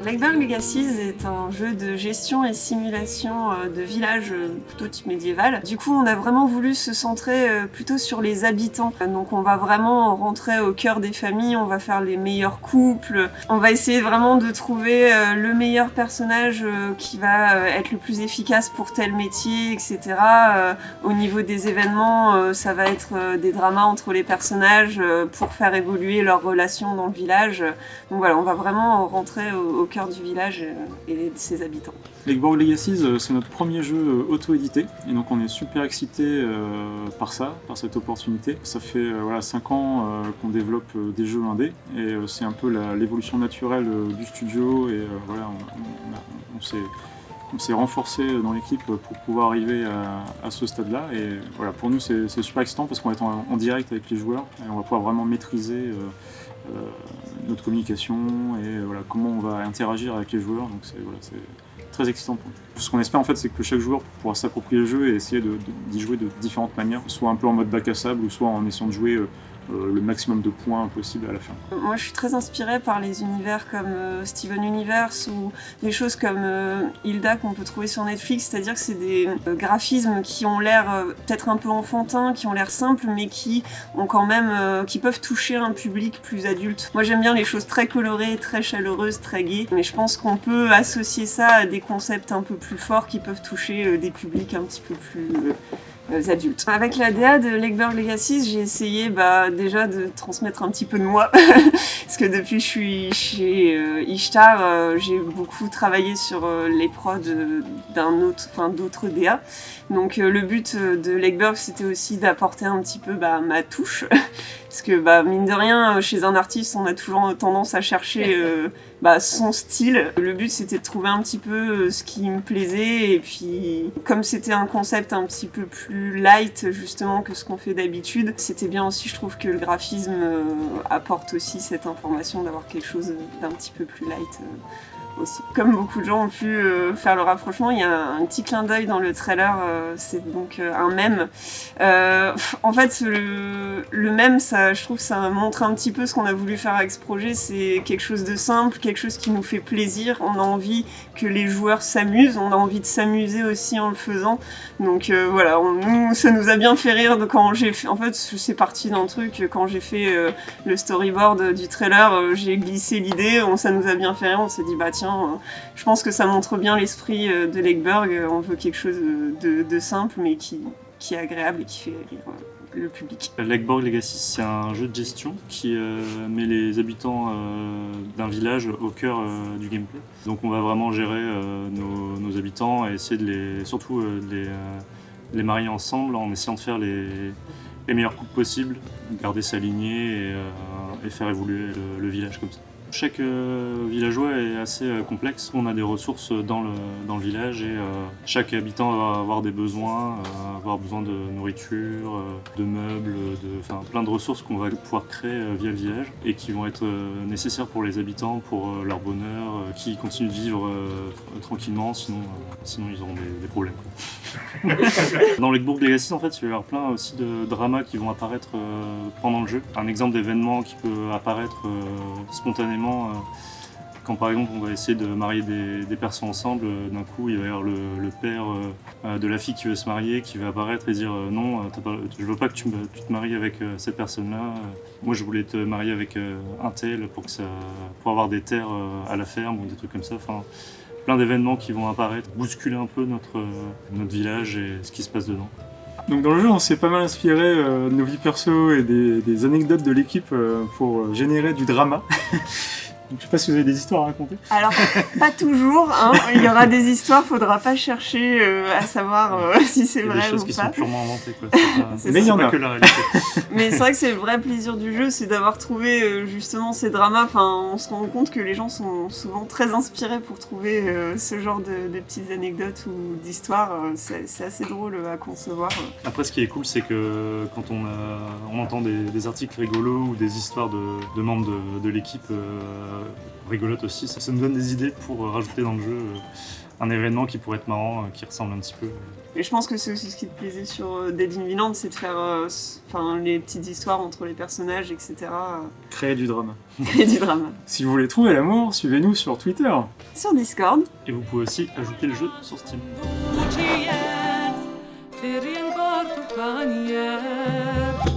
Legberg Legacies est un jeu de gestion et simulation de village plutôt type médiéval. Du coup, on a vraiment voulu se centrer plutôt sur les habitants. Donc on va vraiment rentrer au cœur des familles, on va faire les meilleurs couples, on va essayer vraiment de trouver le meilleur personnage qui va être le plus efficace pour tel métier, etc. Au niveau des événements, ça va être des dramas entre les personnages pour faire évoluer leurs relations dans le village. Donc voilà, on va vraiment rentrer au cœur du village et de ses habitants. Legberg Legacies, c'est notre premier jeu auto-édité, et donc on est super excités par cette opportunité. Ça fait 5 ans qu'on développe des jeux indés, et c'est un peu l'évolution naturelle du studio, et on s'est renforcé dans l'équipe pour pouvoir arriver à ce stade-là. Et voilà, pour nous, c'est super excitant parce qu'on va être en direct avec les joueurs, et on va pouvoir vraiment maîtriser notre communication et comment on va interagir avec les joueurs. Donc c'est très excitant pour nous. Ce qu'on espère en fait, c'est que chaque joueur pourra s'approprier le jeu et essayer d'y jouer de différentes manières, soit un peu en mode bac à sable ou soit en essayant de jouer le maximum de points possible à la fin. Moi je suis très inspirée par les univers comme Steven Universe ou des choses comme Hilda qu'on peut trouver sur Netflix, c'est-à-dire que c'est des graphismes qui ont l'air peut-être un peu enfantins, qui ont l'air simples mais qui ont quand même qui peuvent toucher un public plus adulte. Moi j'aime bien les choses très colorées, très chaleureuses, très gaies, mais je pense qu'on peut associer ça à des concepts un peu plus forts qui peuvent toucher des publics un petit peu plus adultes. Avec la DA de Legberg Legacies, j'ai essayé déjà de transmettre un petit peu de moi parce que depuis que je suis chez Ishtar, j'ai beaucoup travaillé sur les prods d'autres DA. Donc le but de Legberg, c'était aussi d'apporter un petit peu ma touche parce que mine de rien, chez un artiste, on a toujours tendance à chercher son style. Le but, c'était de trouver un petit peu ce qui me plaisait, et puis comme c'était un concept un petit peu plus light justement que ce qu'on fait d'habitude, c'était bien aussi, je trouve, que le graphisme apporte aussi cette information d'avoir quelque chose d'un petit peu plus light aussi. Comme beaucoup de gens ont pu faire le rapprochement, il y a un petit clin d'œil dans le trailer, c'est donc un mème. En fait, le mème, je trouve que ça montre un petit peu ce qu'on a voulu faire avec ce projet. C'est quelque chose de simple, quelque chose qui nous fait plaisir. On a envie que les joueurs s'amusent, on a envie de s'amuser aussi en le faisant. Donc ça nous a bien fait rire quand j'ai fait. En fait, c'est parti d'un truc. Quand j'ai fait le storyboard du trailer, j'ai glissé l'idée, ça nous a bien fait rire. On s'est dit tiens, je pense que ça montre bien l'esprit de Legberg. On veut quelque chose de simple mais qui est agréable et qui fait rire le public. Legberg Legacies, c'est un jeu de gestion qui met les habitants d'un village au cœur du gameplay. Donc on va vraiment gérer nos habitants et essayer de les marier ensemble en essayant de faire les meilleurs coups possibles, garder sa lignée et faire évoluer le village comme ça. Chaque villageois est assez complexe. On a des ressources dans le village et chaque habitant va avoir des besoins, avoir besoin de nourriture, de meubles, plein de ressources qu'on va pouvoir créer via le village et qui vont être nécessaires pour les habitants, pour leur bonheur, qui continuent de vivre tranquillement, sinon ils auront des problèmes. Dans Legberg Legacies, en fait, il va y avoir plein aussi de dramas qui vont apparaître pendant le jeu. Un exemple d'événement qui peut apparaître spontanément quand par exemple on va essayer de marier des personnes ensemble, d'un coup il va y avoir le père de la fille qui veut se marier qui va apparaître et dire non, je veux pas que tu te maries avec cette personne-là, moi je voulais te marier avec un tel pour avoir des terres à la ferme ou des trucs comme ça. Plein d'événements qui vont apparaître, bousculer un peu notre village et ce qui se passe dedans. Donc dans le jeu, on s'est pas mal inspiré de nos vies perso et des anecdotes de l'équipe pour générer du drama. Donc, je sais pas si vous avez des histoires à raconter. Alors, pas toujours, hein. Il y aura des histoires, faudra pas chercher à savoir si c'est vrai ou pas. Il y a des choses qui sont purement inventées, quoi. Mais il y en a. Que la réalité. Mais c'est vrai que c'est le vrai plaisir du jeu, c'est d'avoir trouvé justement ces dramas. On se rend compte que les gens sont souvent très inspirés pour trouver ce genre de petites anecdotes ou d'histoires. C'est assez drôle à concevoir. Après, ce qui est cool, c'est que quand on entend des articles rigolos ou des histoires de membres de l'équipe rigolote aussi. Ça nous donne des idées pour rajouter dans le jeu un événement qui pourrait être marrant, qui ressemble un petit peu. Et je pense que c'est aussi ce qui te plaisait sur Dead in Vinland, c'est de faire les petites histoires entre les personnages, etc. Créer du drama. Créer du drama. Si vous voulez trouver l'amour, suivez-nous sur Twitter. Sur Discord. Et vous pouvez aussi ajouter le jeu sur Steam. Ferien portu fanier